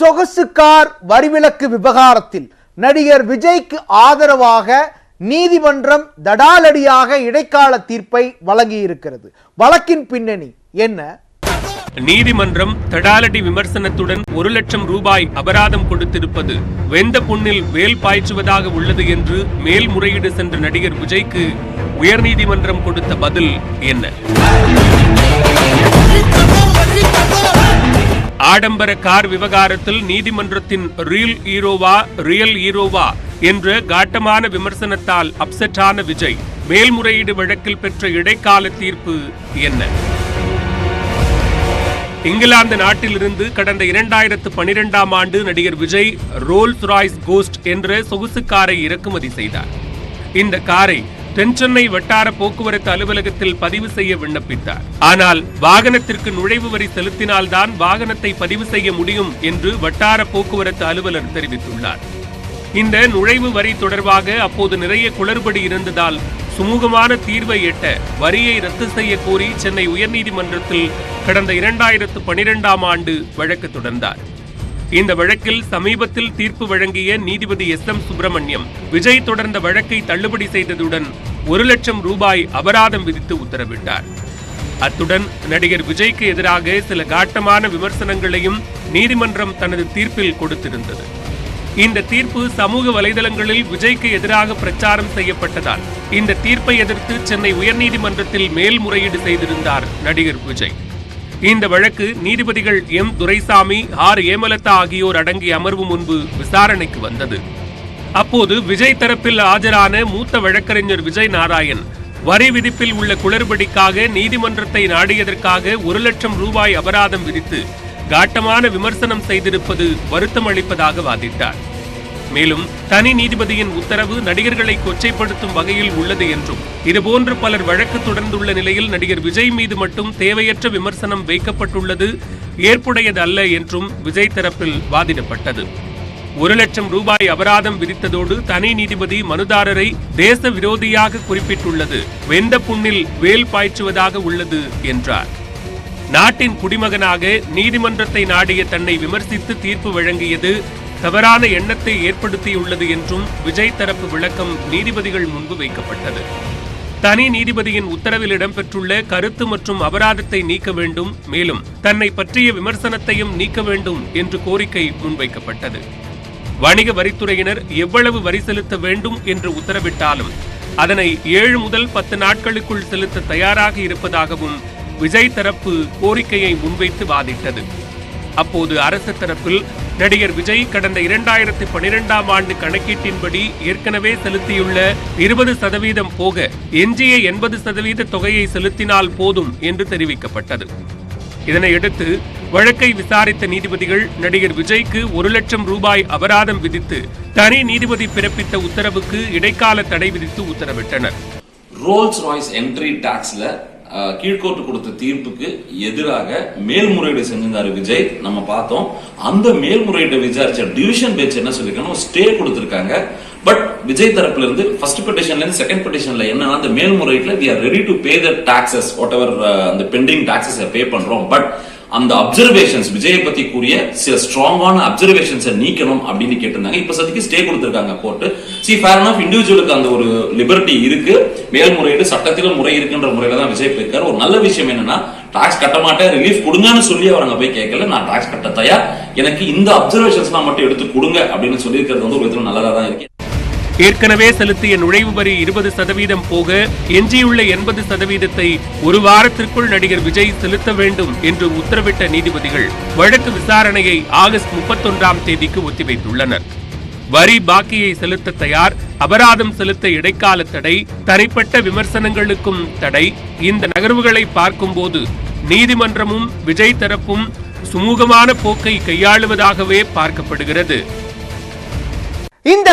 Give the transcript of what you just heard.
சொகுசு கார் வரிவிலக்கு விவகாரத்தில் நடிகர் விஜய்க்கு ஆதரவாக நீதிமன்றம் தடாலடியாக இடைக்கால தீர்ப்பை வழங்கியிருக்கிறது. வழக்கின் பின்னணி என்ன? நீதிமன்றம் தடாலடி விமர்சனத்துடன் 1 லட்சம் ரூபாய் அபராதம் கொடுத்திருப்பது வெந்த புண்ணில் வேல் பாய்ச்சுவதாக உள்ளது என்று மேல்முறையீடு சென்ற நடிகர் விஜய்க்கு உயர்நீதிமன்றம் கொடுத்த பதில் என்ன? ஆடம்பர கார் விவகாரத்தில் நீதிமன்றத்தின் ரியல் ஹீரோவா என்ற காட்டமான விமர்சனத்தால் அப்செட்டான விஜய் மேல்முறையீடு வழக்கில் பெற்ற இடைக்கால தீர்ப்பு என்ன? இங்கிலாந்து நாட்டிலிருந்து கடந்த 2012ஆம் ஆண்டு நடிகர் விஜய் ரோல்ஸ் ராய்ஸ் கோஸ்ட் என்ற சொகுசு காரை இறக்குமதி செய்தார். இந்த காரை தென்சென்னை வட்டார போக்குவரத்து அலுவலகத்தில் பதிவு செய்ய விண்ணப்பித்தார். ஆனால் வாகனத்திற்கு நுழைவு வரி செலுத்தினால்தான் வாகனத்தை பதிவு செய்ய முடியும் என்று வட்டார போக்குவரத்து அலுவலர் தெரிவித்துள்ளார். இந்த நுழைவு வரி தொடர்பாக அப்போது நிறைய குளறுபடி இருந்ததால் சுமூகமான தீர்வை எட்ட வரியை ரத்து செய்ய கோரி சென்னை உயர்நீதிமன்றத்தில் கடந்த 2012ஆம் ஆண்டு வழக்கு தொடர்ந்தார். இந்த வழக்கில் சமீபத்தில் தீர்ப்பு வழங்கிய நீதிபதி SM சுப்பிரமணியம் விஜய் தொடர்ந்த வழக்கை தள்ளுபடி செய்ததுடன் 1 லட்சம் ரூபாய் அபராதம் விதித்து உத்தரவிட்டார். அத்துடன் நடிகர் விஜய்க்கு எதிராக சில காட்டமான விமர்சனங்களையும் நீதிமன்றம் தனது தீர்ப்பில் கொடுத்திருந்தது. இந்த தீர்ப்பு சமூக வலைதளங்களில் விஜய்க்கு எதிராக பிரச்சாரம் செய்யப்பட்டதால் இந்த தீர்ப்பை எதிர்த்து சென்னை உயர்நீதிமன்றத்தில் மேல்முறையீடு செய்திருந்தார் நடிகர் விஜய். இந்த வழக்கு நீதிபதிகள் M துரைசாமி, R ஏமலதா ஆகியோர் அடங்கிய அமர்வு முன்பு விசாரணைக்கு வந்தது. அப்போது விஜய் தரப்பில் ஆஜரான மூத்த வழக்கறிஞர் விஜய் நாராயண் வரி விதிப்பில் உள்ள குளறுபடிக்காக நீதிமன்றத்தை நாடியதற்காக 1 லட்சம் ரூபாய் அபராதம் விதித்து காட்டமான விமர்சனம் செய்திருப்பது வருத்தம் அளிப்பதாக வாதிட்டார். மேலும் தனி நீதிபதியின் உத்தரவு நடிகர்களை கொச்சைப்படுத்தும் வகையில் உள்ளது என்றும் இதுபோன்று பலர் வழக்கு தொடர்ந்துள்ள நிலையில் நடிகர் விஜய் மீது மட்டும் தேவையற்ற விமர்சனம் வைக்கப்பட்டுள்ளது ஏற்புடையது அல்ல என்றும் விஜய் தரப்பில் வாதிடப்பட்டது. 1 லட்சம் ரூபாய் அபராதம் விதித்ததோடு தனி நீதிபதி மனுதாரரை தேச விரோதியாக குறிப்பிட்டுள்ளது வெந்த புண்ணில் வேல் பாய்ச்சுவதாக உள்ளது என்றார். நாட்டின் குடிமகனாக நீதிமன்றத்தை நாடிய தன்னை விமர்சித்து தீர்ப்பு வழங்கியது தவறான எண்ணத்தை ஏற்படுத்தியுள்ளது என்றும் விஜய் தரப்பு விளக்கம் நீதிபதிகள் முன்பு வைக்கப்பட்டது. தனி நீதிபதியின் உத்தரவில் இடம்பெற்றுள்ள கருத்து மற்றும் அபராதத்தை நீக்க வேண்டும், மேலும் தன்னை பற்றிய விமர்சனத்தையும் நீக்க வேண்டும் என்று கோரிக்கை முன்வைக்கப்பட்டது. வணிக வரித்துறையினர் எவ்வளவு வரி செலுத்த வேண்டும் என்று உத்தரவிட்டாலும் அதனை 7 முதல் 10 நாட்களுக்குள் செலுத்த தயாராக இருப்பதாகவும் விஜய் தரப்பு கோரிக்கையை முன்வைத்து வாதிட்டது. அப்போது அரசு தரப்பில் நடிகர் விஜய் கடந்த 2012ஆம் ஆண்டு கணக்கீட்டின்படி ஏற்கனவே செலுத்தியுள்ள 20% போக எஞ்சிய 80% தொகையை செலுத்தினால் போதும் என்று தெரிவிக்கப்பட்டது. இதனையடுத்து வழக்கை விசாரித்த நீதிபதிகள் நடிகர் விஜய்க்கு 1 லட்சம் ரூபாய் அபராதம் விதித்து தனி நீதிபதி பிறப்பித்த உத்தரவுக்கு இடைக்கால தடை விதித்து உத்தரவிட்டனர். ரோல்ஸ் ராய்ஸ் என்ட்ரி டாக்ஸ்ல கீழ்கோர்ட்டு கொடுத்த தீர்ப்புக்கு எதிராக மேல்முறையீடு செஞ்சிருந்தாரு விஜய். நம்ம பார்த்தோம். அந்த மேல்முறையீட்டை விசாரிச்ச டிவிஷன் பெஞ்ச் என்ன சொல்லிருக்காங்க, ஸ்டே கொடுத்திருக்காங்க. பட் விஜய் தரப்புல இருந்து ஃபர்ஸ்ட் பெட்டிஷன்ல இருந்து செகண்ட் பெட்டிஷன்ல என்னன்னா அந்த மேல்முறையீட்டுல we are ready to pay the taxes whatever அந்த பெண்டிங் டாக்ஸஸ் பே பண்றோம். பட் அந்த அப்சர்வேஷன்ஸ் விஜயை பத்தி கூறிய சில ஸ்ட்ராங்கான அப்சர்வேஷன்ஸ் நீக்கணும் அப்படின்னு கேட்டிருந்தாங்க. இப்ப சதிக்கு ஸ்டே கொடுத்திருக்காங்க கோர்ட். ஃபேர் ஆஃப் இண்டிவிஜுவலுக்கு அந்த ஒரு லிபர்ட்டி இருக்கு. மேல்முறையீடு சட்டத்திலும் முறை இருக்குன்ற முறையில தான் விஜய் போயிருக்காரு. ஒரு நல்ல விஷயம் என்னன்னா டாக்ஸ் கட்ட மாட்டேன் ரிலீஃப் கொடுங்கன்னு சொல்லி அவர் அங்க போய் கேட்கல. நான் டாக்ஸ் கட்ட தயார், எனக்கு இந்த அப்சர்வேஷன்ஸ்லாம் மட்டும் எடுத்து கொடுங்க அப்படின்னு சொல்லியிருக்கிறது வந்து ஒரு விதத்துல நல்லதா தான் இருக்கு. ஏற்கனவே செலுத்திய நுழைவு வரி 20% போக எஞ்சியுள்ள 80%ஐ 1 வாரத்திற்குள் நடிகர் விஜய் செலுத்த வேண்டும் என்று உத்தரவிட்ட நீதிபதிகள் வழக்கு விசாரணையை ஆகஸ்ட் 31ஆம் தேதிக்கு ஒத்திவைத்துள்ளனர். வரி பாக்கியை செலுத்த தயார், அபராதம் செலுத்த இடைக்கால தடை, தனிப்பட்ட விமர்சனங்களுக்கும் தடை. இந்த நகர்வுகளை பார்க்கும்போது நீதிமன்றமும் விஜய் தரப்பும் சுமூகமான போக்கை கையாளுவதாகவே பார்க்கப்படுகிறது. இந்த